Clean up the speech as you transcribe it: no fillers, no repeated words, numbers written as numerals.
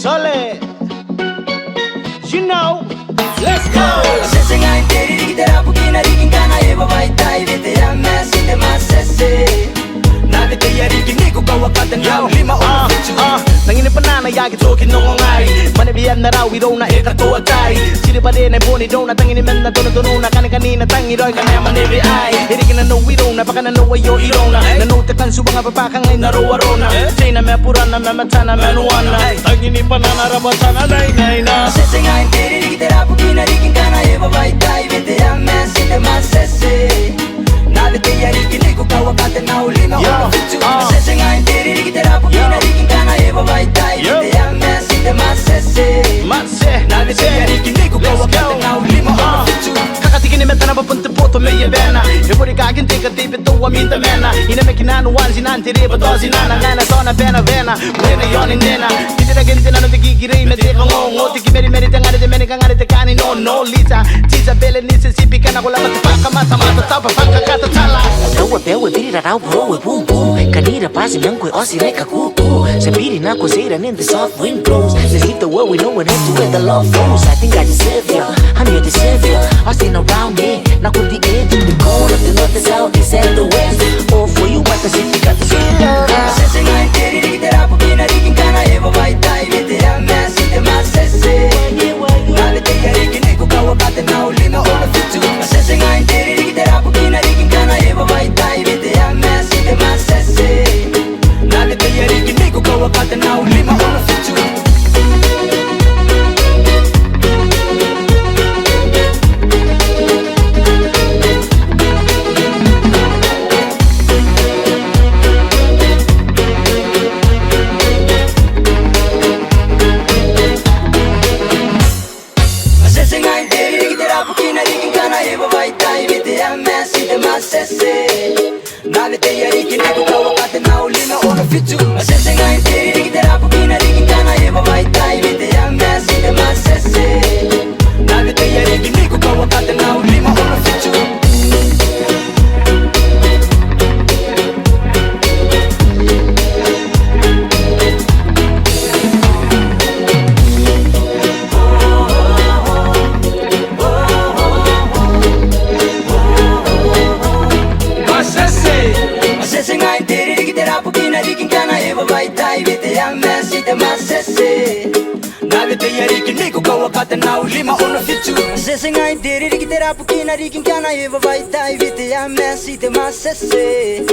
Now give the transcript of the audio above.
solid. You know, let's go. Sese ngai teri rikitera pukina rikinkana eva vai tai vetera messi de masese. Na vete ya rikiniku kawakata na lima o fitu. Nangini panana yagi toki no ngai. Mane biyan na raw iro na eka to atai. Siri pa din ay boni do na tangini men na dono dono na kani kanina tangi roy kana manevi ai. Hirigina no wiro na baka na no ayo iro na. Na no tekan subanga papaka ngai na roa rona. China me purana me matana me nuana. Tangini panana rabatana nai nai na. Sese ngai teri rikitera pukina rikinkana eva vai tai vetera messi de masese. Na vete ya rikiniku kawakata na lima o fitu. Sese ngai teri rikitera pukina rikinkana eva vai tai vetera messi de masese. Na vete ya rikiniku kawakata na lima o fitu. Kakatikin ni metana papunta poto me yevena. Ebori kakin tika tipe to aminta vena. Ina me kinanu wan sinanti riba to sinana ngana tona vena vena. Wena yoni nena. Kitira gentina no tiki girei me teka ngongo. Tiki meri meri tangare de meni kangare te kani no no lita. Tisa bele Mississippi kana kula matipaka mata mata tapa paka kata tala. Tawa pewe biri rarau browe boom boom. Kanira pasi nankwe osi reka kuku. Sabiri na koseira in the soft wind blows. Let's hit the world we know and into where the love flows. I think I deserve ya, I'm your savior. Osin around me, na could the edge in the corner of the north, the south, east and the west. All for you, what the city got the love. Sese ngai teri rikitera pukina rikinkana eva vai tai vetera messi de masese. Na vete ya rikiniku kawakata na lima o fitu. Sese ngai teri rikitera pukina rikinkana eva vai tai vetera messi de masese. Na vete ya rikiniku kawakata na lima o fitu. Sese ngai teri rikitera pukina rikinkana eva vai tai vetera messi de masese. Na vete ya rikiniku kawakata na lima o fitu. Sese ngai teri rikitera pukina rikinkana eva vai tai vetera messi de masese. Na vete ya rikiniku kawakata na lima o fitu. Sese ngai teri rikitera pukina rikinkana eva vai tai vetera messi de masese. Na vete ya rikiniku kawakata na lima o fitu. Sese ngai teri rikitera pukina rikinkana eva vai tai vetera messi de masese.